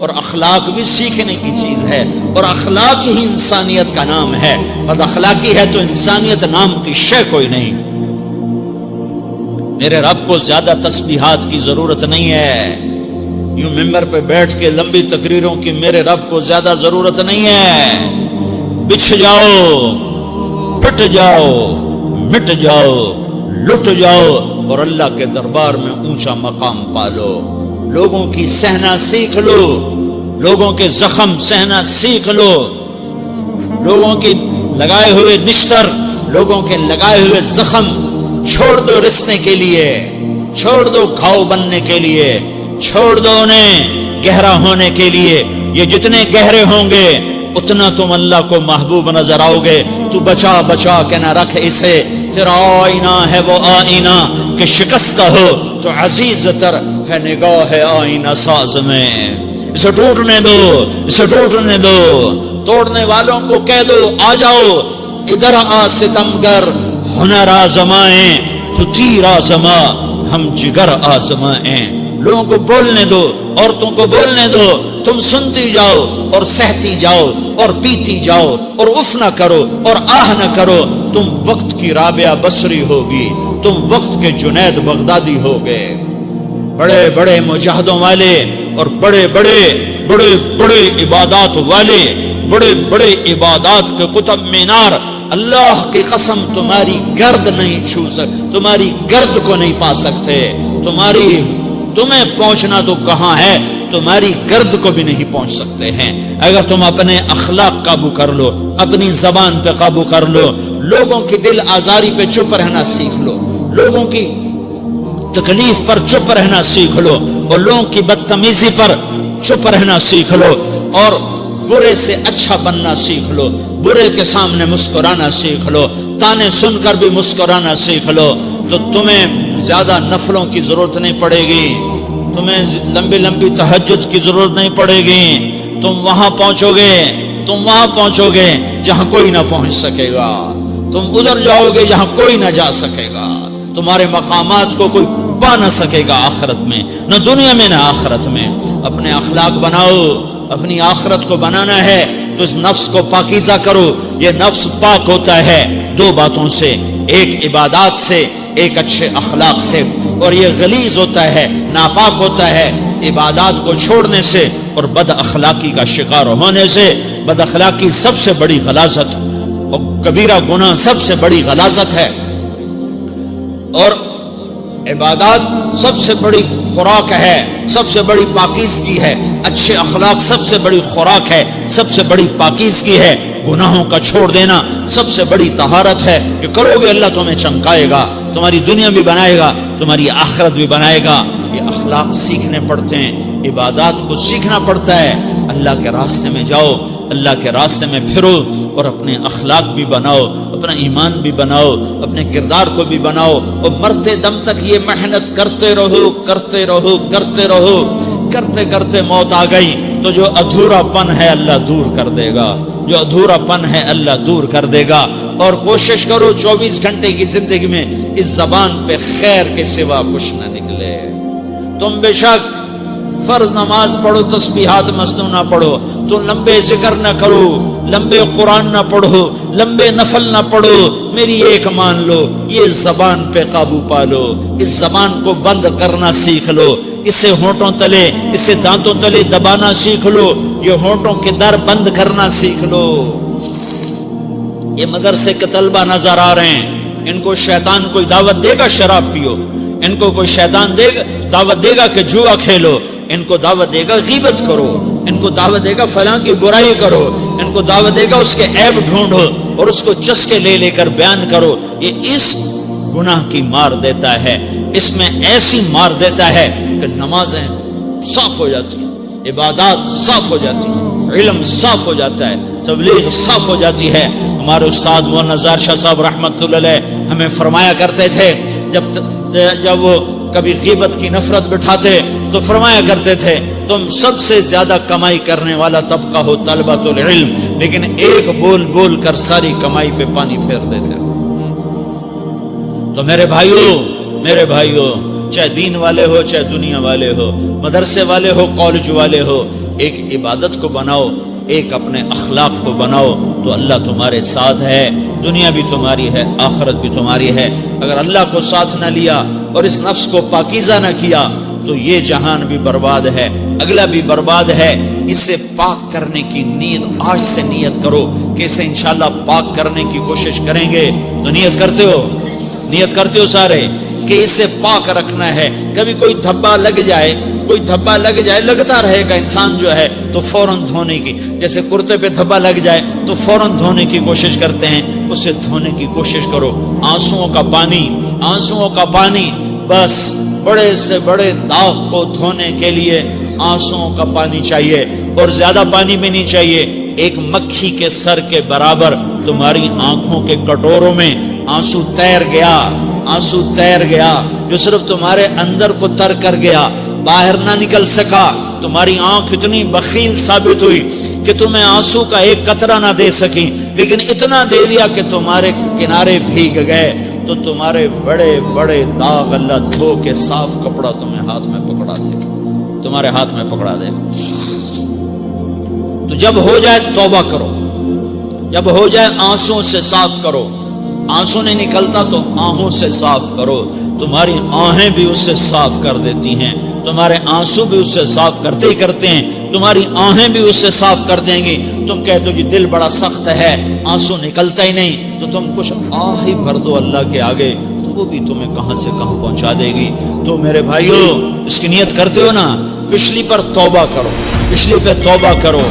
اور اخلاق بھی سیکھنے کی چیز ہے، اور اخلاق ہی انسانیت کا نام ہے۔ بد اخلاقی ہے تو انسانیت نام کی شے کوئی نہیں۔ میرے رب کو زیادہ تسبیحات کی ضرورت نہیں ہے، یوں ممبر پہ بیٹھ کے لمبی تقریروں کی میرے رب کو زیادہ ضرورت نہیں ہے۔ بچھ جاؤ، پٹ جاؤ، مٹ جاؤ، لٹ جاؤ اور اللہ کے دربار میں اونچا مقام پالو۔ لوگوں کی سہنا سیکھ لو، لوگوں کے زخم سہنا سیکھ لو، لوگوں کی لگائے ہوئے نشتر، لوگوں کے لگائے ہوئے زخم چھوڑ دو رسنے کے لیے، چھوڑ دو گھاؤ بننے کے لیے، چھوڑ دو انہیں گہرا ہونے کے لیے۔ یہ جتنے گہرے ہوں گے اتنا تم اللہ کو محبوب نظر آؤ گے۔ تو بچا بچا کے نہ رکھ اسے، تیرا آئینہ ہے وہ آئینہ کہ شکستہ ہو تو عزیز تر ہے نگاہ آئینہ ساز میں۔ اسے ٹوٹنے دو، اسے ٹوٹنے دو، توڑنے والوں کو کہہ دو آ جاؤ ادھر آ ستمگر، ہنر آزمائیں تو تیر آزما، ہم جگر آزمائیں۔ لوگوں کو بولنے دو، عورتوں کو بولنے دو، تم سنتی جاؤ اور سہتی جاؤ اور پیتی جاؤ اور اف نہ کرو اور آہ نہ کرو۔ تم وقت کی رابعہ بصری ہوگی، تم وقت کے جنید بغدادی ہوگے۔ بڑے بڑے مجاہدوں والے اور بڑے بڑے بڑے بڑے عبادات والے، بڑے بڑے عبادات کے قطب مینار، اللہ کی قسم تمہاری گرد نہیں چھو سکتے، تمہاری گرد کو نہیں پا سکتے۔ تمہیں پہنچنا تو کہاں ہے، تمہاری گرد کو بھی نہیں پہنچ سکتے ہیں۔ اگر تم اپنے اخلاق قابو کر لو، اپنی زبان پہ قابو کر لو، لوگوں کی دل آزاری پہ چپ رہنا سیکھ لو، لوگوں کی تکلیف پر چپ رہنا سیکھ لو، اور لوگوں کی بدتمیزی پر چپ رہنا سیکھ لو، اور برے سے اچھا بننا سیکھ لو، برے کے سامنے مسکرانا سیکھ لو، تانے سن کر بھی مسکرانا سیکھ لو، تو تمہیں زیادہ نفلوں کی ضرورت نہیں پڑے گی، تمہیں لمبی لمبی تہجد کی ضرورت نہیں پڑے گی۔ تم وہاں پہنچو گے، تم وہاں پہنچو گے جہاں کوئی نہ پہنچ سکے گا، تم ادھر جاؤ گے جہاں کوئی نہ جا سکے گا، تمہارے مقامات کو کوئی پا نہ سکے گا آخرت میں، نہ دنیا میں نہ آخرت میں۔ اپنے اخلاق بناؤ، اپنی آخرت کو بنانا ہے تو اس نفس کو پاکیزہ کرو۔ یہ نفس پاک ہوتا ہے دو باتوں سے، ایک عبادات سے، ایک اچھے اخلاق سے، اور یہ غلیظ ہوتا ہے، ناپاک ہوتا ہے عبادات کو چھوڑنے سے اور بد اخلاقی کا شکار ہونے سے۔ بد اخلاقی سب سے بڑی غلاظت اور کبیرہ گناہ سب سے بڑی غلاظت ہے، اور عبادات سب سے بڑی خوراک ہے، سب سے بڑی پاکیزگی ہے۔ اچھے اخلاق سب سے بڑی خوراک ہے، سب سے بڑی پاکیزگی ہے۔ گناہوں کا چھوڑ دینا سب سے بڑی طہارت ہے۔ یہ کرو گے اللہ تمہیں چمکائے گا، تمہاری دنیا بھی بنائے گا، تمہاری آخرت بھی بنائے گا۔ یہ اخلاق سیکھنے پڑتے ہیں، عبادات کو سیکھنا پڑتا ہے۔ اللہ کے راستے میں جاؤ، اللہ کے راستے میں پھرو، اور اپنے اخلاق بھی بناؤ، اپنا ایمان بھی بناؤ، اپنے کردار کو بھی بناؤ، اور مرتے دم تک یہ محنت کرتے رہو، کرتے رہو، کرتے رہو۔ کرتے کرتے موت آ گئی تو جو ادھورا پن ہے اللہ دور کر دے گا، جو ادھورا پن ہے اللہ دور کر دے گا۔ اور کوشش کرو 24 گھنٹے کی زندگی میں اس زبان پہ خیر کے سوا کچھ نہ نکلے۔ تم بے شک فرض نماز پڑھو، تسبیحات مسنون نہ پڑھو، تو لمبے ذکر نہ کرو، لمبے قرآن نہ پڑھو، لمبے نفل نہ پڑھو، میری ایک مان لو، یہ زبان پہ قابو پالو، اس زبان کو بند کرنا سیکھ لو، اسے ہونٹوں تلے، اسے دانتوں تلے دبانا سیکھ لو، یہ ہونٹوں کے در بند کرنا سیکھ لو۔ یہ مدرسے کے طلبہ نظر آ رہے ہیں، ان کو شیطان کوئی دعوت دے گا شراب پیو، ان کو کوئی شیطان دعوت دے گا کہ جوا کھیلو، ان کو دعوت دے گا غیبت کرو، ان کو دعوت دے گا فلاں کی برائی کرو، ان کو دعوت دے گا اس کے عیب ڈھونڈو اور اس کو چسکے لے لے کر بیان کرو۔ یہ اس گناہ کی مار دیتا ہے، اس میں ایسی مار دیتا ہے کہ نمازیں صاف ہو جاتی ہیں، عبادات صاف ہو جاتی ہیں، علم صاف ہو جاتا ہے، تبلیغ صاف ہو جاتی ہے۔ ہمارے استاد مولانا نزار شاہ صاحب رحمۃ اللہ علیہ ہمیں فرمایا کرتے تھے، جب وہ کبھی غیبت کی نفرت بٹھاتے تو فرمایا کرتے تھے تم سب سے زیادہ کمائی کرنے والا طبقہ ہو طلبۃ العلم، لیکن ایک بول بول کر ساری کمائی پہ پانی پھیر دیتے ہو۔ تو میرے بھائیوں چاہے دین والے ہو چاہے دنیا والے ہو، مدرسے والے ہو کالج والے ہو، ایک عبادت کو بناؤ، ایک اپنے اخلاق کو بناؤ، تو اللہ تمہارے ساتھ ہے، دنیا بھی تمہاری ہے، آخرت بھی تمہاری ہے۔ اگر اللہ کو ساتھ نہ لیا اور اس نفس کو پاکیزہ نہ کیا تو یہ جہان بھی برباد ہے، اگلا بھی برباد ہے۔ اسے پاک کرنے کی نیت آج سے نیت کرو کہ اسے انشاءاللہ پاک کرنے کی کوشش کریں گے۔ تو نیت کرتے ہو سارے کہ اسے پاک رکھنا ہے۔ کبھی کوئی دھبا لگ جائے، لگتا رہے گا انسان جو ہے تو فوراً دھونے کی، جیسے کرتے پہ دھبا لگ جائے تو فوراً دھونے کی کوشش کرتے ہیں، اسے دھونے کی کوشش کرو۔ آنسوؤں کا پانی بس بڑے سے بڑے داغ کو دھونے کے لیے آنسوؤں کا پانی چاہیے، اور زیادہ پانی بھی نہیں چاہیے۔ ایک مکھی کے سر کے برابر تمہاری آنکھوں کے کٹوروں میں آنسو تیر گیا جو صرف تمہارے اندر کو تر کر گیا، باہر نہ نکل سکا۔ تمہاری آنکھ اتنی بخیل ثابت ہوئی کہ تمہیں آنسو کا ایک قطرہ نہ دے سکی، لیکن اتنا دے دیا کہ تمہارے کنارے بھیگ گئے۔ تو تمہارے بڑے بڑے داغ اللہ دھو کے صاف کپڑا تمہیں ہاتھ میں پکڑا دے۔ تو جب ہو جائے توبہ کرو، جب ہو جائے آنسوں سے صاف کرو۔ آنسو نہیں نکلتا تو آہوں سے صاف کرو۔ تمہاری آہیں بھی اس سے صاف کر دیتی ہیں، تمہارے آنسو بھی اس سے صاف کرتے ہیں، تمہاری آہیں بھی اس سے صاف کر دیں گی۔ تم کہتے ہو جی دل بڑا سخت ہے، آنسو نکلتا ہی نہیں، تو تم کچھ آہ ہی بھر دو اللہ کے آگے، تو وہ بھی تمہیں کہاں سے کہاں پہنچا دے گی۔ تو میرے بھائیو، اس کی نیت کرتے ہو نا، پچھلی پر توبہ کرو، پچھلی پہ توبہ کرو۔